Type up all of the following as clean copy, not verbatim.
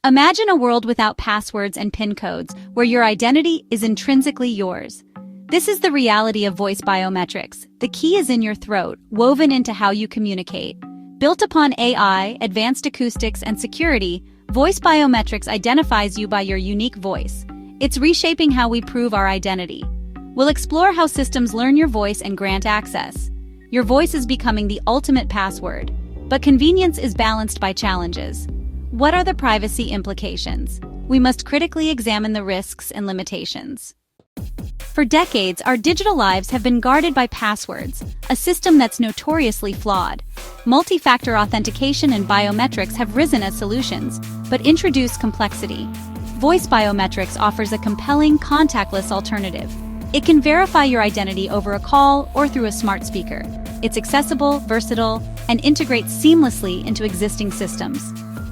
Imagine a world without passwords and PIN codes, where your identity is intrinsically yours. This is the reality of voice biometrics. The key is in your throat, woven into how you communicate. Built upon AI, advanced acoustics, and security, voice biometrics identifies you by your unique voice. It's reshaping how we prove our identity. We'll explore how systems learn your voice and grant access. Your voice is becoming the ultimate password, but convenience is balanced by challenges. What are the privacy implications? We must critically examine the risks and limitations. For decades, our digital lives have been guarded by passwords, a system that's notoriously flawed. Multi-factor authentication and biometrics have risen as solutions, but introduce complexity. Voice biometrics offers a compelling, contactless alternative. It can verify your identity over a call or through a smart speaker. It's accessible, versatile, and integrates seamlessly into existing systems.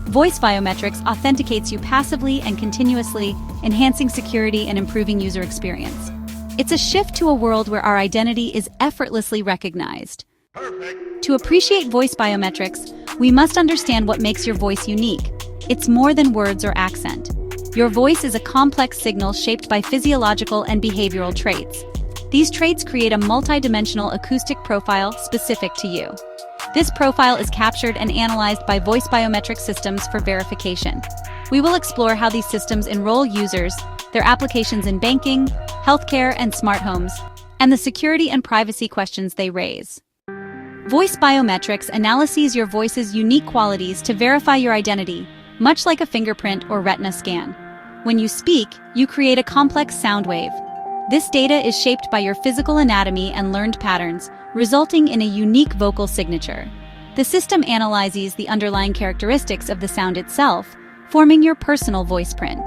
Voice biometrics authenticates you passively and continuously, enhancing security and improving user experience. It's a shift to a world where our identity is effortlessly recognized. Perfect. To appreciate voice biometrics, we must understand what makes your voice unique. It's more than words or accent. Your voice is a complex signal shaped by physiological and behavioral traits. These traits create a multidimensional acoustic profile specific to you. This profile is captured and analyzed by voice biometric systems for verification. We will explore how these systems enroll users, their applications in banking, healthcare, and smart homes, and the security and privacy questions they raise. Voice biometrics analyzes your voice's unique qualities to verify your identity, much like a fingerprint or retina scan. When you speak, you create a complex sound wave. This data is shaped by your physical anatomy and learned patterns, resulting in a unique vocal signature. The system analyzes the underlying characteristics of the sound itself, forming your personal voice print.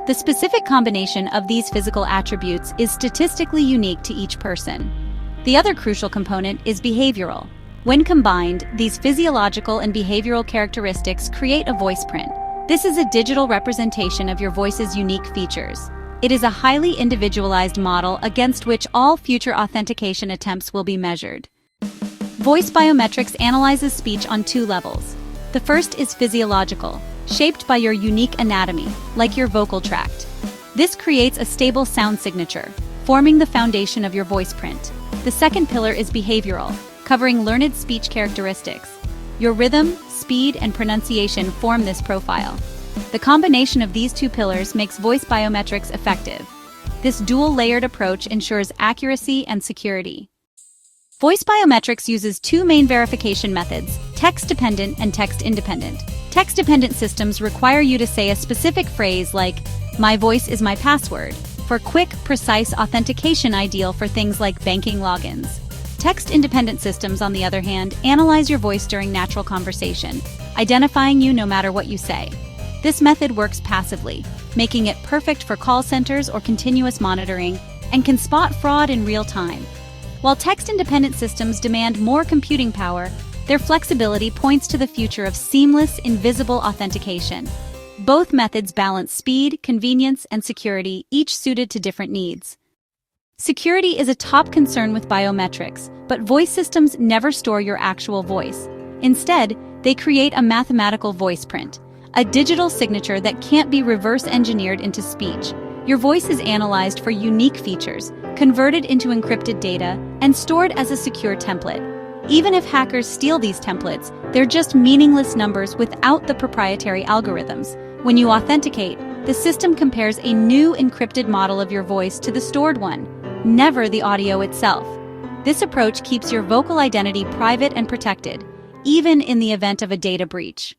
The specific combination of these physical attributes is statistically unique to each person. The other crucial component is behavioral. When combined, these physiological and behavioral characteristics create a voice print. This is a digital representation of your voice's unique features. It is a highly individualized model against which all future authentication attempts will be measured. Voice biometrics analyzes speech on two levels. The first is physiological, shaped by your unique anatomy, like your vocal tract. This creates a stable sound signature, forming the foundation of your voice print. The second pillar is behavioral, covering learned speech characteristics. Your rhythm, speed, and pronunciation form this profile. The combination of these two pillars makes voice biometrics effective. This dual-layered approach ensures accuracy and security. Voice biometrics uses two main verification methods, text-dependent and text-independent. Text-dependent systems require you to say a specific phrase like, "My voice is my password," for quick, precise authentication ideal for things like banking logins. Text-independent systems, on the other hand, analyze your voice during natural conversation, identifying you no matter what you say. This method works passively, making it perfect for call centers or continuous monitoring, and can spot fraud in real time. While text-independent systems demand more computing power, their flexibility points to the future of seamless, invisible authentication. Both methods balance speed, convenience, and security, each suited to different needs. Security is a top concern with biometrics, but voice systems never store your actual voice. Instead, they create a mathematical voice print, a digital signature that can't be reverse-engineered into speech. Your voice is analyzed for unique features, converted into encrypted data, and stored as a secure template. Even if hackers steal these templates, they're just meaningless numbers without the proprietary algorithms. When you authenticate, the system compares a new encrypted model of your voice to the stored one, never the audio itself. This approach keeps your vocal identity private and protected, even in the event of a data breach.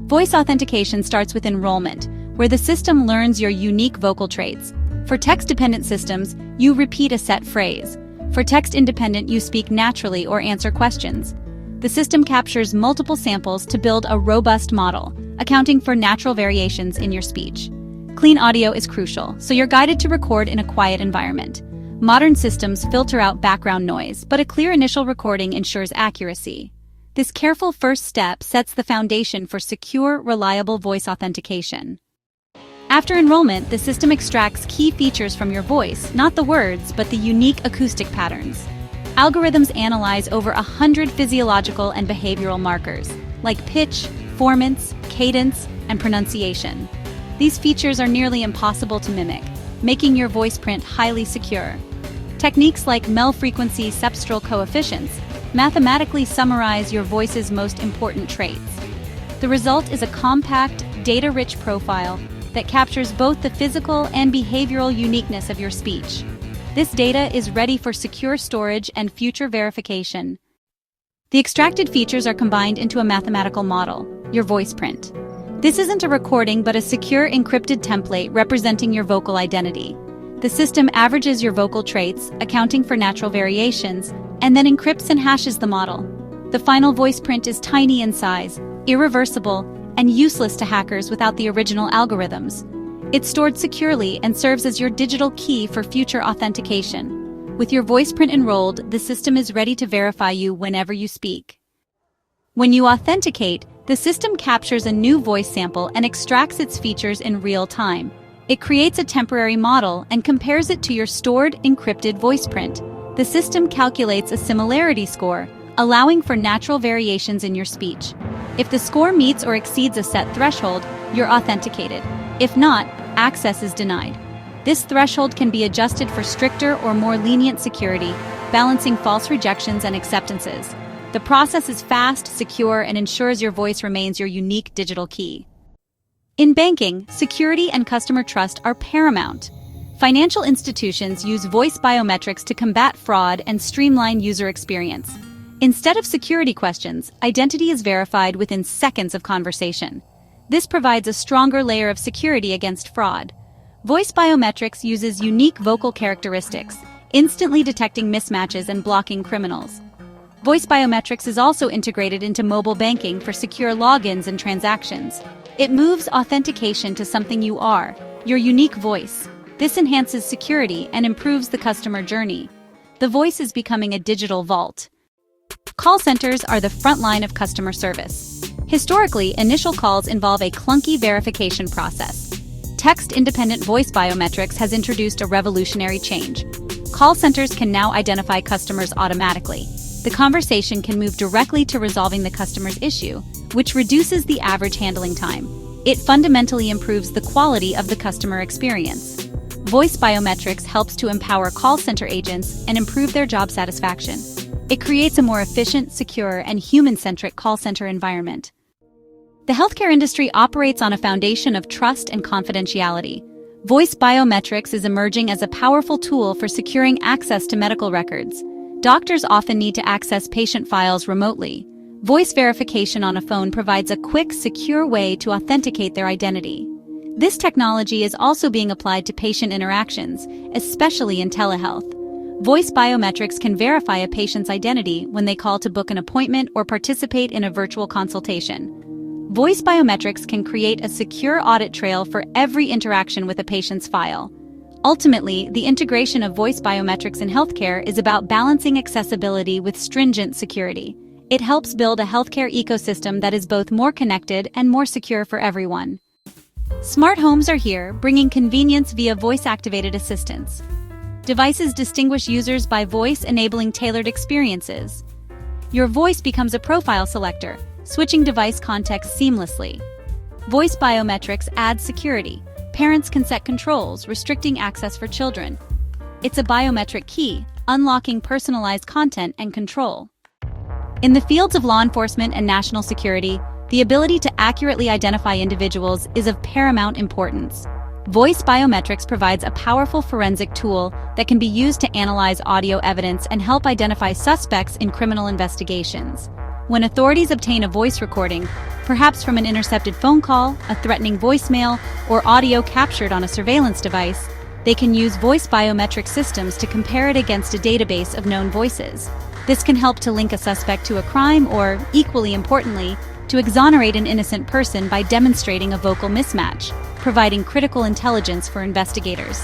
Voice authentication starts with enrollment, where the system learns your unique vocal traits. For text-dependent systems, you repeat a set phrase. For text-independent, you speak naturally or answer questions. The system captures multiple samples to build a robust model, accounting for natural variations in your speech. Clean audio is crucial, so you're guided to record in a quiet environment. Modern systems filter out background noise, but a clear initial recording ensures accuracy. This careful first step sets the foundation for secure, reliable voice authentication. After enrollment, the system extracts key features from your voice, not the words, but the unique acoustic patterns. Algorithms analyze over 100 physiological and behavioral markers, like pitch, formants, cadence, and pronunciation. These features are nearly impossible to mimic, making your voice print highly secure. Techniques like mel-frequency cepstral coefficients mathematically summarize your voice's most important traits. The result is a compact, data-rich profile that captures both the physical and behavioral uniqueness of your speech. This data is ready for secure storage and future verification. The extracted features are combined into a mathematical model, your voice print. This isn't a recording but a secure encrypted template representing your vocal identity. The system averages your vocal traits, accounting for natural variations, and then encrypts and hashes the model. The final voice print is tiny in size, irreversible, and useless to hackers without the original algorithms. It's stored securely and serves as your digital key for future authentication. With your voice print enrolled, the system is ready to verify you whenever you speak. When you authenticate, the system captures a new voice sample and extracts its features in real time. It creates a temporary model and compares it to your stored, encrypted voice print. The system calculates a similarity score, allowing for natural variations in your speech. If the score meets or exceeds a set threshold, you're authenticated. If not, access is denied. This threshold can be adjusted for stricter or more lenient security, balancing false rejections and acceptances. The process is fast, secure, and ensures your voice remains your unique digital key. In banking, security and customer trust are paramount. Financial institutions use voice biometrics to combat fraud and streamline user experience. Instead of security questions, identity is verified within seconds of conversation. This provides a stronger layer of security against fraud. Voice biometrics uses unique vocal characteristics, instantly detecting mismatches and blocking criminals. Voice biometrics is also integrated into mobile banking for secure logins and transactions. It moves authentication to something you are, your unique voice. This enhances security and improves the customer journey. The voice is becoming a digital vault. Call centers are the front line of customer service. Historically, initial calls involve a clunky verification process. Text-independent voice biometrics has introduced a revolutionary change. Call centers can now identify customers automatically. The conversation can move directly to resolving the customer's issue, which reduces the average handling time. It fundamentally improves the quality of the customer experience. Voice biometrics helps to empower call center agents and improve their job satisfaction. It creates a more efficient, secure, and human-centric call center environment. The healthcare industry operates on a foundation of trust and confidentiality. Voice biometrics is emerging as a powerful tool for securing access to medical records. Doctors often need to access patient files remotely. Voice verification on a phone provides a quick, secure way to authenticate their identity. This technology is also being applied to patient interactions, especially in telehealth. Voice biometrics can verify a patient's identity when they call to book an appointment or participate in a virtual consultation. Voice biometrics can create a secure audit trail for every interaction with a patient's file. Ultimately, the integration of voice biometrics in healthcare is about balancing accessibility with stringent security. It helps build a healthcare ecosystem that is both more connected and more secure for everyone. Smart homes are here, bringing convenience via voice-activated assistants. Devices distinguish users by voice, enabling tailored experiences. Your voice becomes a profile selector, switching device context seamlessly. Voice biometrics adds security. Parents can set controls, restricting access for children. It's a biometric key, unlocking personalized content and control. In the fields of law enforcement and national security, the ability to accurately identify individuals is of paramount importance. Voice biometrics provides a powerful forensic tool that can be used to analyze audio evidence and help identify suspects in criminal investigations. When authorities obtain a voice recording, perhaps from an intercepted phone call, a threatening voicemail, or audio captured on a surveillance device, they can use voice biometric systems to compare it against a database of known voices. This can help to link a suspect to a crime or, equally importantly, to exonerate an innocent person by demonstrating a vocal mismatch, providing critical intelligence for investigators.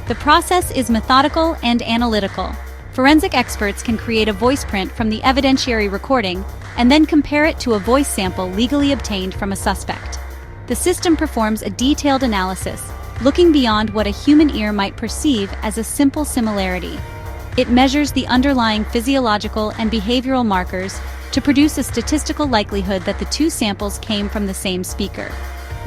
The process is methodical and analytical. Forensic experts can create a voice print from the evidentiary recording and then compare it to a voice sample legally obtained from a suspect. The system performs a detailed analysis, looking beyond what a human ear might perceive as a simple similarity. It measures the underlying physiological and behavioral markers to produce a statistical likelihood that the two samples came from the same speaker.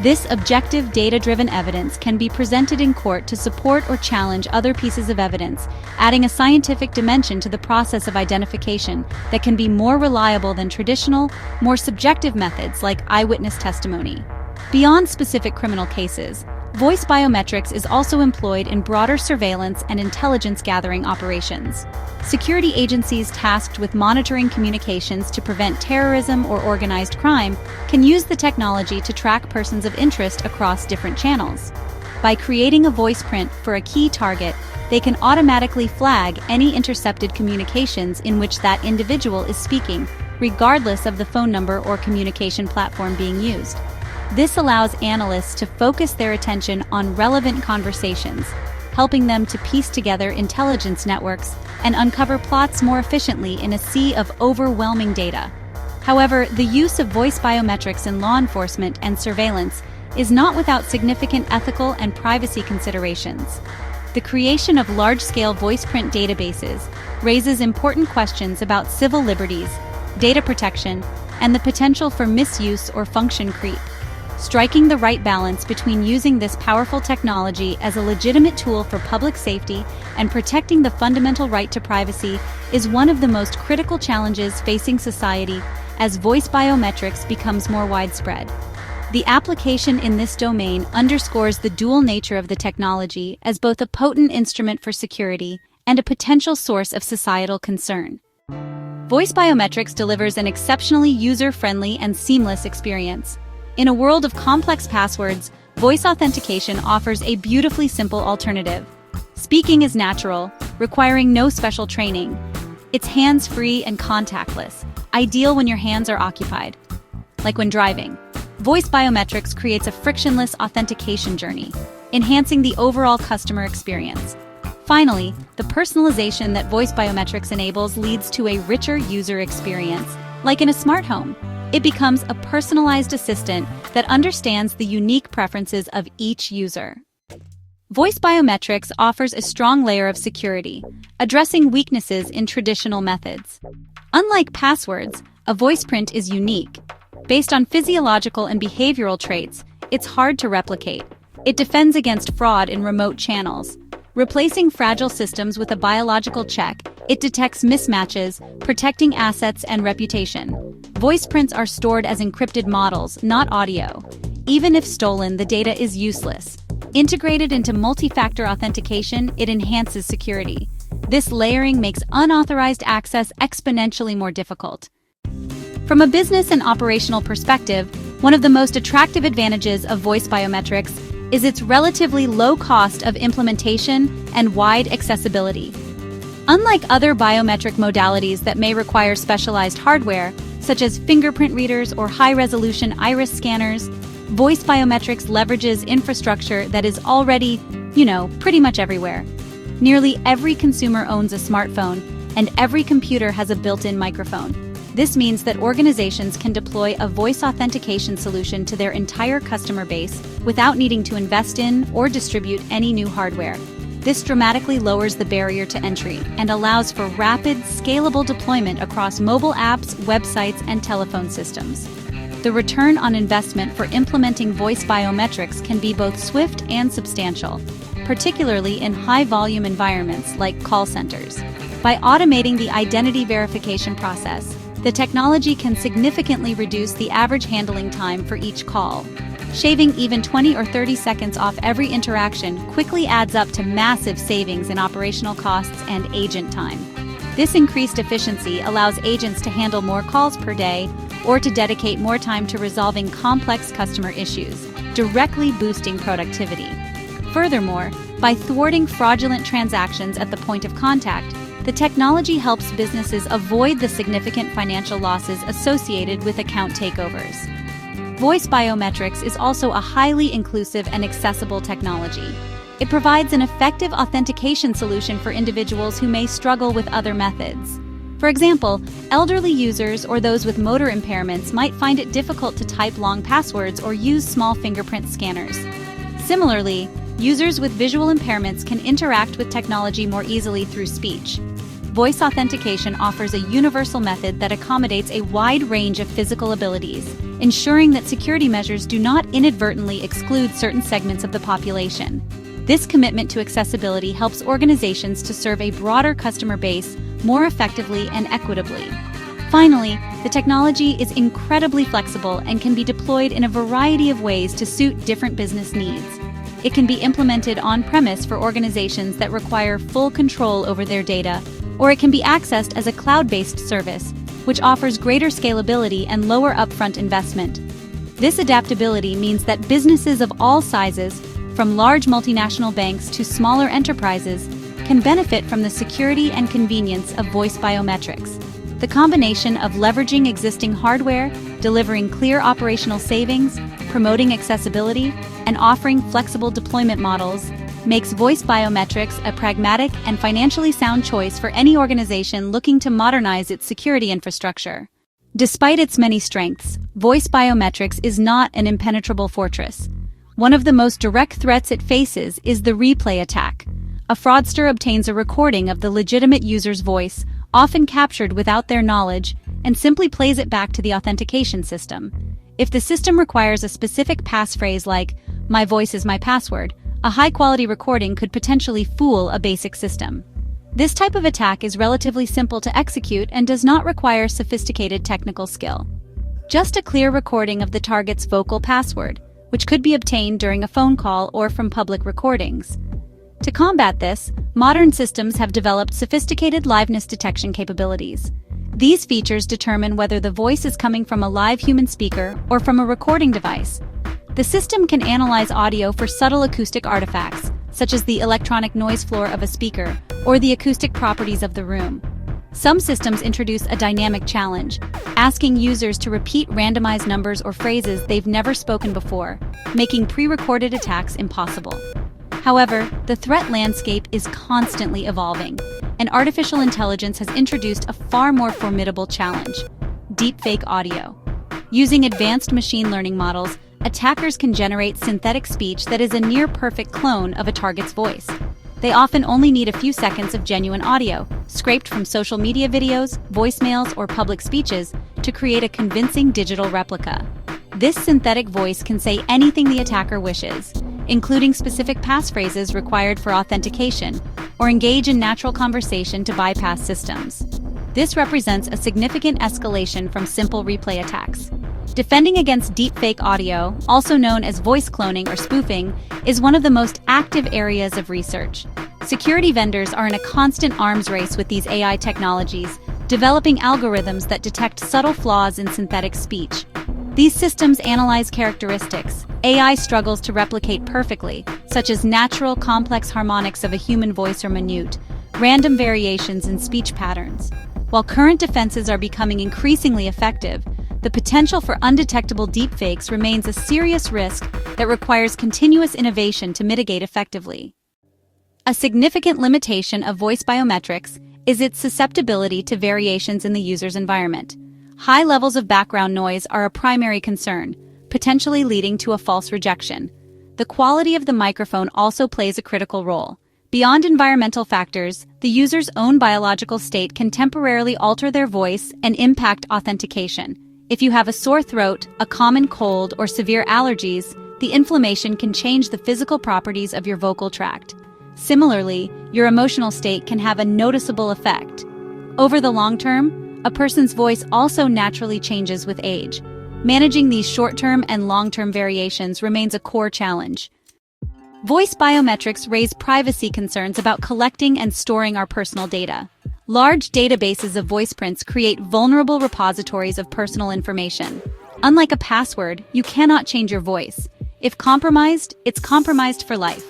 This objective, data-driven evidence can be presented in court to support or challenge other pieces of evidence, adding a scientific dimension to the process of identification that can be more reliable than traditional, more subjective methods like eyewitness testimony. Beyond specific criminal cases, voice biometrics is also employed in broader surveillance and intelligence-gathering operations. Security agencies tasked with monitoring communications to prevent terrorism or organized crime can use the technology to track persons of interest across different channels. By creating a voice print for a key target, they can automatically flag any intercepted communications in which that individual is speaking, regardless of the phone number or communication platform being used. This allows analysts to focus their attention on relevant conversations, helping them to piece together intelligence networks and uncover plots more efficiently in a sea of overwhelming data. However, the use of voice biometrics in law enforcement and surveillance is not without significant ethical and privacy considerations. The creation of large-scale voice print databases raises important questions about civil liberties, data protection, and the potential for misuse or function creep. Striking the right balance between using this powerful technology as a legitimate tool for public safety and protecting the fundamental right to privacy is one of the most critical challenges facing society as voice biometrics becomes more widespread. The application in this domain underscores the dual nature of the technology as both a potent instrument for security and a potential source of societal concern. Voice biometrics delivers an exceptionally user-friendly and seamless experience. In a world of complex passwords, voice authentication offers a beautifully simple alternative. Speaking is natural, requiring no special training. It's hands-free and contactless, ideal when your hands are occupied, like when driving. Voice biometrics creates a frictionless authentication journey, enhancing the overall customer experience. Finally, the personalization that voice biometrics enables leads to a richer user experience, like in a smart home. It becomes a personalized assistant that understands the unique preferences of each user. Voice biometrics offers a strong layer of security, addressing weaknesses in traditional methods. Unlike passwords, a voice print is unique. Based on physiological and behavioral traits, it's hard to replicate. It defends against fraud in remote channels. Replacing fragile systems with a biological check, it detects mismatches, protecting assets and reputation. Voice prints are stored as encrypted models, not audio. Even if stolen, the data is useless. Integrated into multi-factor authentication, it enhances security. This layering makes unauthorized access exponentially more difficult. From a business and operational perspective, one of the most attractive advantages of voice biometrics is its relatively low cost of implementation and wide accessibility. Unlike other biometric modalities that may require specialized hardware, such as fingerprint readers or high-resolution iris scanners, voice biometrics leverages infrastructure that is already, pretty much everywhere. Nearly every consumer owns a smartphone, and every computer has a built-in microphone. This means that organizations can deploy a voice authentication solution to their entire customer base without needing to invest in or distribute any new hardware. This dramatically lowers the barrier to entry and allows for rapid, scalable deployment across mobile apps, websites, and telephone systems. The return on investment for implementing voice biometrics can be both swift and substantial, particularly in high-volume environments like call centers. By automating the identity verification process, the technology can significantly reduce the average handling time for each call. Shaving even 20 or 30 seconds off every interaction quickly adds up to massive savings in operational costs and agent time. This increased efficiency allows agents to handle more calls per day or to dedicate more time to resolving complex customer issues, directly boosting productivity. Furthermore, by thwarting fraudulent transactions at the point of contact, the technology helps businesses avoid the significant financial losses associated with account takeovers. Voice biometrics is also a highly inclusive and accessible technology. It provides an effective authentication solution for individuals who may struggle with other methods. For example, elderly users or those with motor impairments might find it difficult to type long passwords or use small fingerprint scanners. Similarly, users with visual impairments can interact with technology more easily through speech. voice authentication offers a universal method that accommodates a wide range of physical abilities, ensuring that security measures do not inadvertently exclude certain segments of the population. This commitment to accessibility helps organizations to serve a broader customer base more effectively and equitably. Finally, the technology is incredibly flexible and can be deployed in a variety of ways to suit different business needs. It can be implemented on-premise for organizations that require full control over their data, or it can be accessed as a cloud-based service, which offers greater scalability and lower upfront investment. This adaptability means that businesses of all sizes, from large multinational banks to smaller enterprises, can benefit from the security and convenience of voice biometrics. The combination of leveraging existing hardware, delivering clear operational savings, promoting accessibility, and offering flexible deployment models makes voice biometrics a pragmatic and financially sound choice for any organization looking to modernize its security infrastructure. Despite its many strengths, voice biometrics is not an impenetrable fortress. One of the most direct threats it faces is the replay attack. A fraudster obtains a recording of the legitimate user's voice, often captured without their knowledge, and simply plays it back to the authentication system. If the system requires a specific passphrase like, "My voice is my password," a high-quality recording could potentially fool a basic system. This type of attack is relatively simple to execute and does not require sophisticated technical skill. Just a clear recording of the target's vocal password, which could be obtained during a phone call or from public recordings. To combat this, modern systems have developed sophisticated liveness detection capabilities. These features determine whether the voice is coming from a live human speaker or from a recording device. The system can analyze audio for subtle acoustic artifacts, such as the electronic noise floor of a speaker or the acoustic properties of the room. Some systems introduce a dynamic challenge, asking users to repeat randomized numbers or phrases they've never spoken before, making pre-recorded attacks impossible. However, the threat landscape is constantly evolving, and artificial intelligence has introduced a far more formidable challenge: deepfake audio. Using advanced machine learning models, attackers can generate synthetic speech that is a near-perfect clone of a target's voice. They often only need a few seconds of genuine audio, scraped from social media videos, voicemails, or public speeches, to create a convincing digital replica. This synthetic voice can say anything the attacker wishes, including specific passphrases required for authentication, or engage in natural conversation to bypass systems. This represents a significant escalation from simple replay attacks. Defending against deepfake audio, also known as voice cloning or spoofing, is one of the most active areas of research. Security vendors are in a constant arms race with these AI technologies, developing algorithms that detect subtle flaws in synthetic speech. These systems analyze characteristics AI struggles to replicate perfectly, such as natural, complex harmonics of a human voice or minute, random variations in speech patterns. While current defenses are becoming increasingly effective, the potential for undetectable deepfakes remains a serious risk that requires continuous innovation to mitigate effectively. A significant limitation of voice biometrics is its susceptibility to variations in the user's environment. High levels of background noise are a primary concern, potentially leading to a false rejection. The quality of the microphone also plays a critical role. Beyond environmental factors, the user's own biological state can temporarily alter their voice and impact authentication. If you have a sore throat, a common cold, or severe allergies, the inflammation can change the physical properties of your vocal tract. Similarly, your emotional state can have a noticeable effect. Over the long term, a person's voice also naturally changes with age. Managing these short-term and long-term variations remains a core challenge. Voice biometrics raise privacy concerns about collecting and storing our personal data. Large databases of voice prints create vulnerable repositories of personal information. Unlike a password, you cannot change your voice. If compromised, it's compromised for life.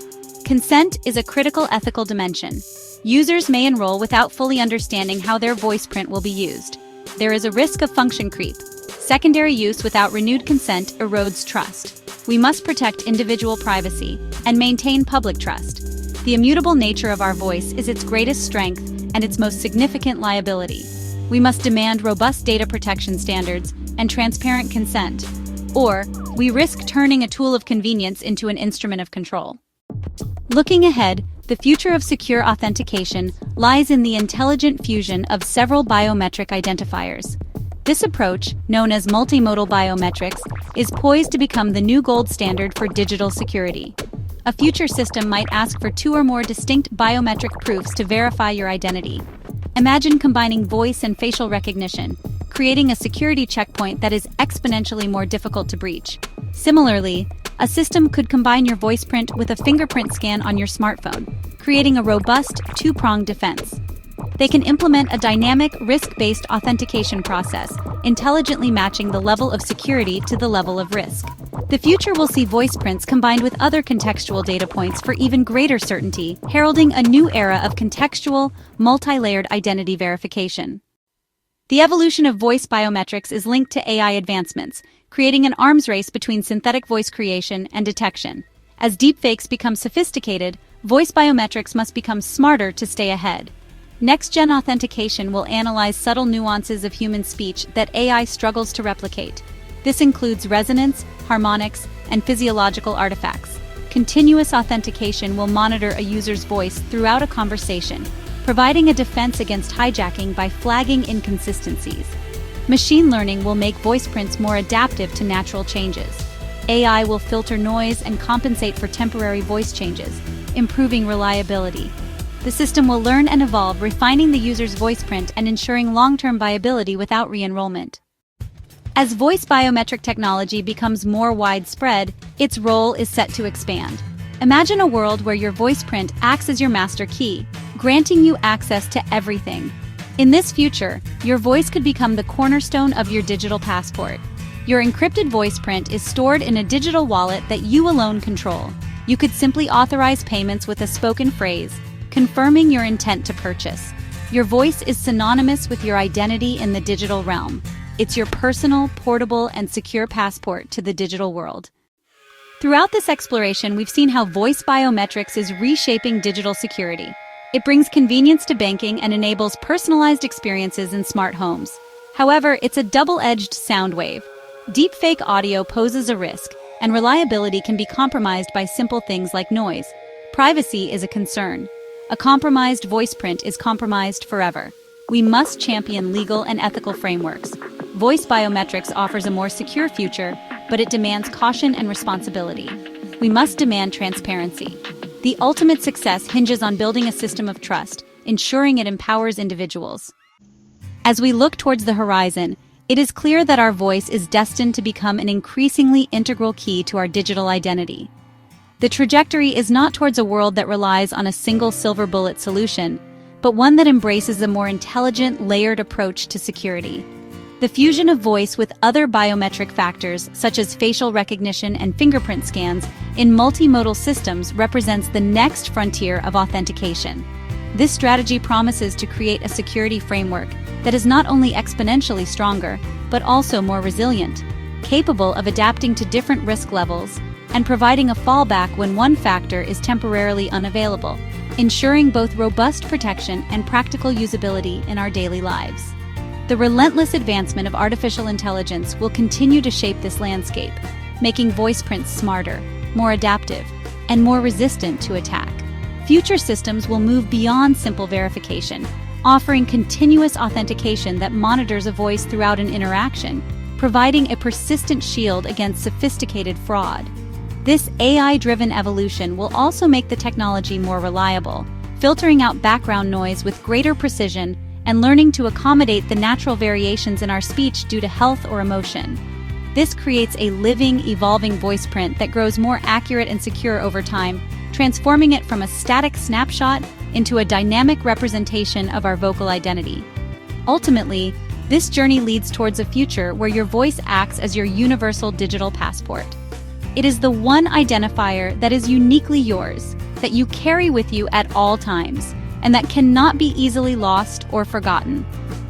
Consent is a critical ethical dimension. Users may enroll without fully understanding how their voice print will be used. There is a risk of function creep. Secondary use without renewed consent erodes trust. We must protect individual privacy and maintain public trust. The immutable nature of our voice is its greatest strength and its most significant liability. We must demand robust data protection standards and transparent consent, or we risk turning a tool of convenience into an instrument of control. Looking ahead, The future of secure authentication lies in the intelligent fusion of several biometric identifiers. This approach, known as multimodal biometrics, is poised to become the new gold standard for digital security. A future system might ask for 2 or more distinct biometric proofs to verify your identity. Imagine combining voice and facial recognition, creating a security checkpoint that is exponentially more difficult to breach. Similarly, a system could combine your voice print with a fingerprint scan on your smartphone, creating a robust, 2-pronged defense. They can implement a dynamic, risk-based authentication process, intelligently matching the level of security to the level of risk. The future will see voice prints combined with other contextual data points for even greater certainty, heralding a new era of contextual, multi-layered identity verification. The evolution of voice biometrics is linked to AI advancements, creating an arms race between synthetic voice creation and detection. As deepfakes become sophisticated, voice biometrics must become smarter to stay ahead. Next-gen authentication will analyze subtle nuances of human speech that AI struggles to replicate. This includes resonance, harmonics, and physiological artifacts. Continuous authentication will monitor a user's voice throughout a conversation, providing a defense against hijacking by flagging inconsistencies. Machine learning will make voice prints more adaptive to natural changes. AI will filter noise and compensate for temporary voice changes, improving reliability. The system will learn and evolve, refining the user's voice print and ensuring long-term viability without re-enrollment. As voice biometric technology becomes more widespread, its role is set to expand. Imagine a world where your voice print acts as your master key, granting you access to everything. In this future, your voice could become the cornerstone of your digital passport. Your encrypted voice print is stored in a digital wallet that you alone control. You could simply authorize payments with a spoken phrase, confirming your intent to purchase. Your voice is synonymous with your identity in the digital realm. It's your personal, portable, and secure passport to the digital world. Throughout this exploration, we've seen how voice biometrics is reshaping digital security. It brings convenience to banking and enables personalized experiences in smart homes. However, it's a double-edged sound wave. Deepfake audio poses a risk, and reliability can be compromised by simple things like noise. Privacy is a concern. A compromised voice print is compromised forever. We must champion legal and ethical frameworks. Voice biometrics offers a more secure future, but it demands caution and responsibility. We must demand transparency. The ultimate success hinges on building a system of trust, ensuring it empowers individuals. As we look towards the horizon, it is clear that our voice is destined to become an increasingly integral key to our digital identity. The trajectory is not towards a world that relies on a single silver bullet solution, but one that embraces a more intelligent, layered approach to security. The fusion of voice with other biometric factors, such as facial recognition and fingerprint scans, in multimodal systems represents the next frontier of authentication. This strategy promises to create a security framework that is not only exponentially stronger, but also more resilient, capable of adapting to different risk levels and providing a fallback when one factor is temporarily unavailable, ensuring both robust protection and practical usability in our daily lives. The relentless advancement of artificial intelligence will continue to shape this landscape, making voice prints smarter, more adaptive, and more resistant to attack. Future systems will move beyond simple verification, offering continuous authentication that monitors a voice throughout an interaction, providing a persistent shield against sophisticated fraud. This AI-driven evolution will also make the technology more reliable, filtering out background noise with greater precision and learning to accommodate the natural variations in our speech due to health or emotion. This creates a living, evolving voice print that grows more accurate and secure over time, transforming it from a static snapshot into a dynamic representation of our vocal identity. Ultimately, this journey leads towards a future where your voice acts as your universal digital passport. It is the one identifier that is uniquely yours, that you carry with you at all times, and that cannot be easily lost or forgotten.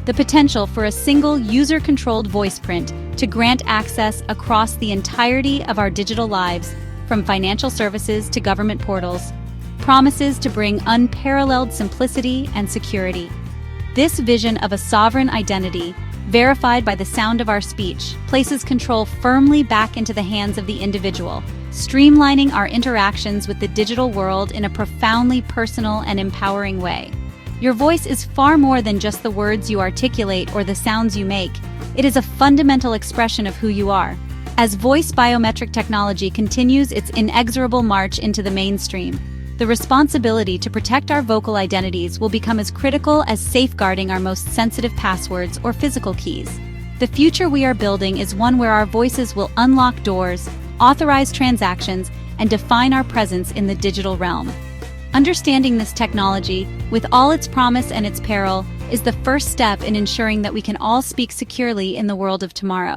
The potential for a single user-controlled voice print to grant access across the entirety of our digital lives, from financial services to government portals, promises to bring unparalleled simplicity and security. This vision of a sovereign identity, verified by the sound of our speech, places control firmly back into the hands of the individual, streamlining our interactions with the digital world in a profoundly personal and empowering way. Your voice is far more than just the words you articulate or the sounds you make. It is a fundamental expression of who you are. As voice biometric technology continues its inexorable march into the mainstream, the responsibility to protect our vocal identities will become as critical as safeguarding our most sensitive passwords or physical keys. The future we are building is one where our voices will unlock doors, authorize transactions, and define our presence in the digital realm. Understanding this technology, with all its promise and its peril, is the first step in ensuring that we can all speak securely in the world of tomorrow.